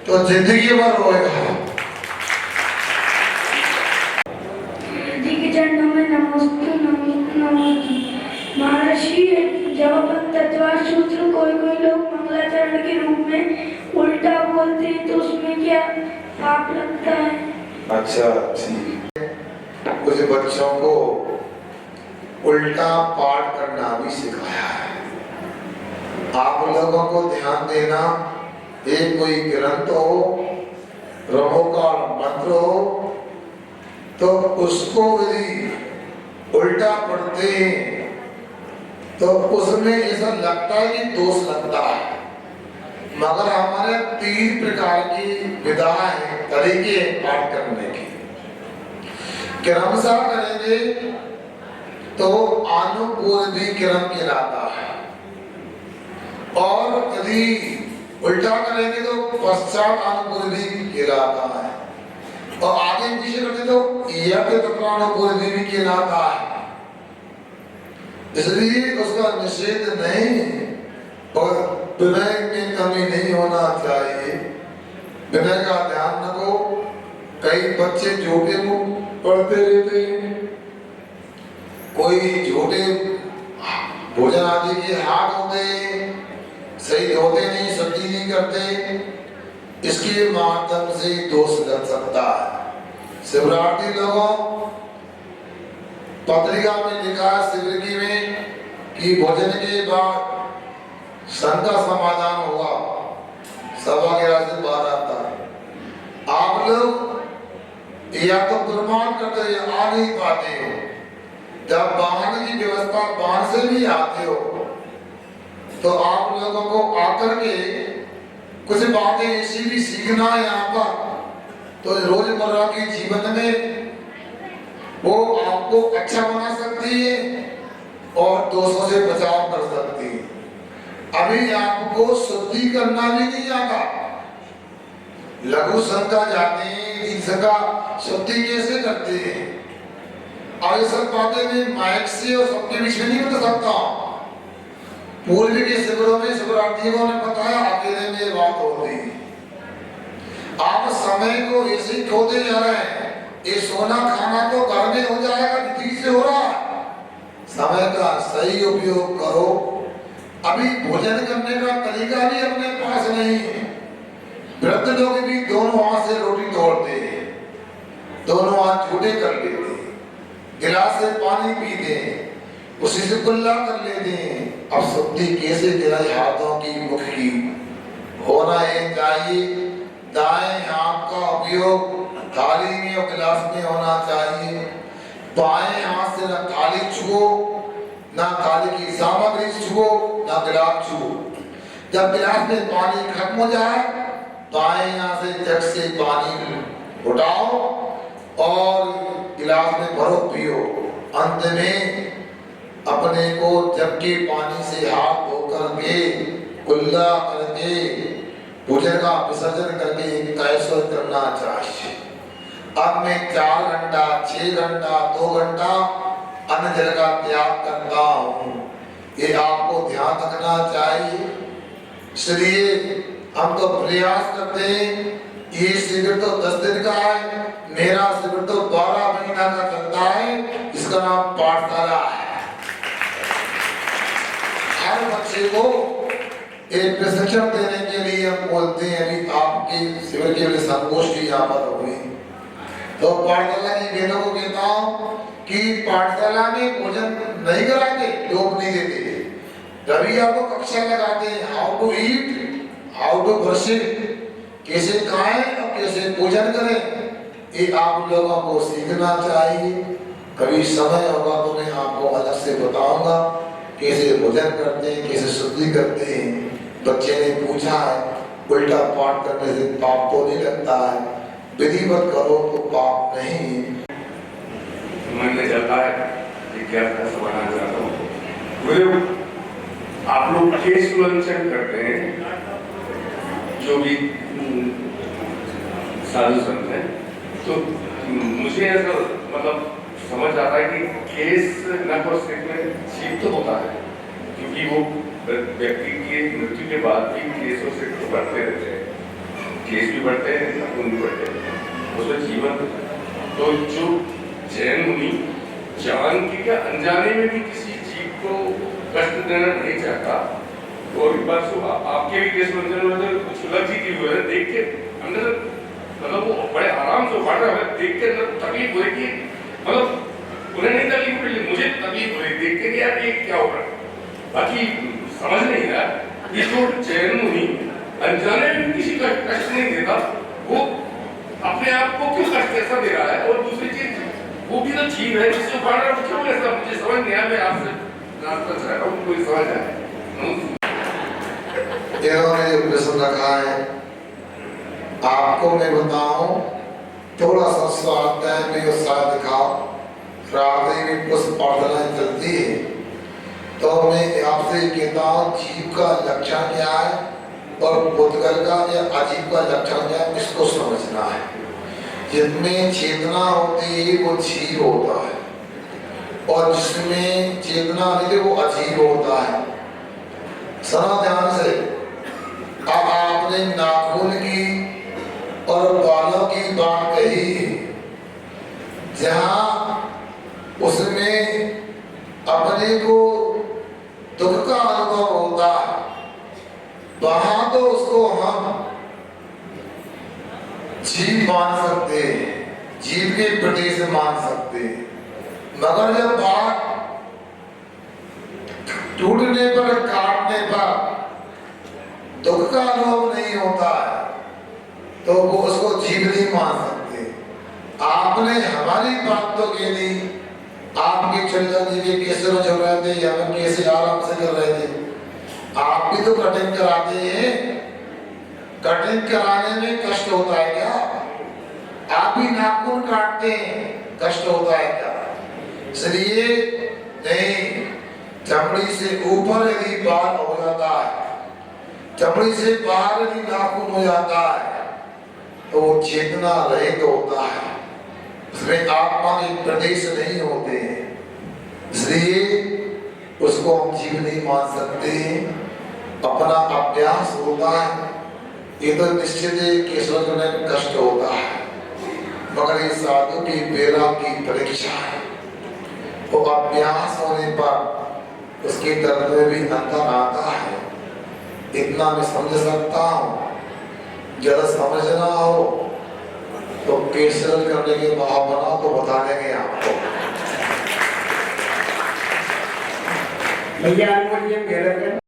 तो जिंदगी भर रोएगा। जी के चरणों में नमोस्तु नमोस्तु। महर्षि जब अपन तत्व सूत्र कोई लोग मंगलाचरण के रूप में उल्टा बोलते हैं तो उसमें क्या पाप लगता है? अच्छा ठीक। कुछ बच्चों को उल्टा पाठ करना भी सिखाया है। आप लोगों को ध्यान देना, एक कोई ग्रंथ हो, रमोकाल मंत्र हो, तो उसको यदि उल्टा पढ़ते हैं तो उसमें ऐसा लगता है कि दोष लगता है, मगर हमारे 3 प्रकार की विधाएं तरीके पाठ करने की। क्रमशः करेंगे तो अनुकूल भी क्रम कहलाता है, और यदि उल्टा करेंगे तो पश्चात अनुकूल भी कहलाता है, और आगे पीछे करते तो अनुकूल भी कहलाता है। इसलिए उसका निषेध नहीं, और विनय में कमी नहीं होना चाहिए। विनय का ध्यान रखो। कई बच्चे झूठे को पढ़ते रहते हैं, कोई झूठे भोजन आदि के हाथ होते, सही धोते नहीं, शुद्धि नहीं करते, इसके माध्यम से दोष लग सकता है। शिवरात्रि लोगों पत्रिका में लिखा शिविर की में कि भोजन के बाद शंका समाधान होगा, सभा के रास्ते बाहर आता है। आप लोग या तो प्रमाण करते या आ नहीं पाते हो। जब वाहन की व्यवस्था वाहन से भी आते हो तो आप लोगों को आकर के कुछ बातें ऐसी भी सीखना है यहाँ पर, तो रोजमर्रा के जीवन में वो आपको अच्छा बना सकती है और दोषों से बचाव कर सकती है। अभी आपको शुद्धि करना भी नहीं आता। लघु शंका जाते हैं, दीन शंका शुद्धि कैसे करते हैं, और ये सब बातें मैं माइक से और सबके बीच में नहीं बता सकता। पूर्व के शिविरों में शिवरात्रियों ने बताया, अकेले में बात होती है। आप समय को ऐसे ही खोते जा रहे हैं। ये सोना खाना तो घर में हो जाएगा, विधि से हो रहा है। समय का सही उपयोग करो। अभी भोजन करने का तरीका भी अपने पास नहीं है। वृद्ध लोग भी दोनों हाथ से रोटी तोड़ते हैं, दोनों हाथ झूठे कर लेते हैं, गिलास से पानी पीते हैं, उसी से कुल्ला कर लेते हैं। अब शुद्धि कैसे गिराए हाथों की, मुख की होना चाहिए। दाएं हाथ का उपयोग थाली में और गिलास में होना चाहिए। बाएं हाथ से न थाली छुओ, ना थाली की सामग्री छुओ, ना गिलास छुओ। जब गिलास में पानी खत्म हो जाए, दाएं हाथ से जग से पानी उठाओ और गिलास में भरो, पियो। अंत में अपने को जग के पानी से हाथ धो करके कुल्ला करके भोजन का विसर्जन करके कैसे करना चाहिए। अब मैं 4 घंटा, 6 घंटा, 2 घंटा अन्न जल का त्याग करता हूँ, ये आपको ध्यान रखना चाहिए। इसलिए हम तो प्रयास करते हैं। ये शिविर तो 10 दिन का है, मेरा शिविर तो 12 महीना का चलता है। इसका नाम पाठशाला है। हर बच्चे को एक प्रशिक्षण देने के लिए हम बोलते हैं। अभी आपके शिविर के लिए संगोष्ठी यहाँ पर हुई, तो पाठशाला की बहनों को कहता हूँ कि पाठशाला में भोजन नहीं कराते, लोग नहीं देते। रवि आपको कक्षा लगाते हैं, how to eat, how to brush, कैसे खाएं और कैसे भोजन करें, ये आप लोगों को सीखना चाहिए। कभी समय होगा तो मैं आपको अलग से बताऊंगा कैसे भोजन करते हैं, कैसे शुद्धि करते हैं। बच्चे ने पूछा है, उल्टा पाठ करने से पाप तो नहीं लगता है? विधिवत करो तो पाप नहीं। मन में चलता है कि क्या समाधान चाहता हूँ। आप लोग केस उल्लंघन करते हैं, जो भी साधु संत है, तो मुझे ऐसा मतलब समझ आता है कि केस न कर सकने ठीक तो होता है, क्योंकि वो व्यक्ति की मृत्यु के बाद भी केसों से बढ़ते रहते हैं। केस भी बढ़ते हैं, नाखून भी बढ़ते हैं, उसमें जीवन। तो जो जैन मुनि जान के क्या अनजाने में भी किसी जीव को कष्ट देना नहीं चाहता। और एक बात सो आपके भी केस में कुछ अलग जी की हुई है, देख के अंदर मतलब वो बड़े आराम से बढ़ रहा है, देख के अंदर तकलीफ हो रही है। मतलब उन्हें नहीं तकलीफ हो रही, मुझे तकलीफ हो रही देख के कि यार ये क्या हो रहा है। बाकी समझ नहीं रहा कि जो जैन मुनि अनजाने में किसी का कष्ट नहीं देता, वो अपने आप को क्यों कष्ट ऐसा दे रहा है। और दूसरी चीज वो भी तो जीव है जिससे बढ़ रहा है, क्यों ऐसा मुझे समझ नहीं आया। मैं आपसे रास्ता चाह रहा हूँ, कोई समझ आए। इन्होंने जो प्रश्न रखा है, आपको मैं बताऊं, थोड़ा सा स्वाध्याय में उत्साह दिखाओ, रात्रि में पुष्प प्रार्थना चलती है, तो मैं आपसे कहता हूँ जीव का लक्षण क्या है और भूतगल का या अजीब का लक्षण क्या है, इसको समझना है। जिसमें चेतना होती है वो जीव होता है, और जिसमें चेतना नहीं है वो अजीब होता है। सुनो ध्यान से। अब आपने नाखून की और बालों की बात कही, जहां उसमें अपने को दुख का अनुभव होता है, वहां तो उसको हम जीव मान सकते हैं, जीव के प्रति से मान सकते हैं। मगर जब बात टूटने पर, काटने पर दुख का अनुभव नहीं होता है, तो वो उसको जीव नहीं मान सकते। आपने हमारी बात तो कह दी, आपके चंदन जी के केस में चल रहे थे, या कैसे आराम से कर रहे थे। आप भी तो कटिंग कराते हैं, कटिंग कराने में कष्ट होता है क्या? आप भी नाखून काटते हैं, कष्ट होता है क्या? इसलिए नहीं, चमड़ी से ऊपर यदि बाल हो जाता है, चमड़ी से बाहर यदि नाखून हो जाता है, तो वो चेतना रहित होता है, उसमें आत्मा के प्रदेश नहीं होते हैं, इसलिए उसको हम जीव नहीं मान सकते। अपना अभ्यास होता है, ये तो निश्चित है केशव करने में कष्ट होता है, मगर ये साधु की बेरा की परीक्षा है। वो अभ्यास होने पर उसके दर्द में भी अंतर आता है, इतना मैं समझ सकता हूँ। जरा समझना हो तो केसर करने के भाव बना तो बता देंगे आपको। भैया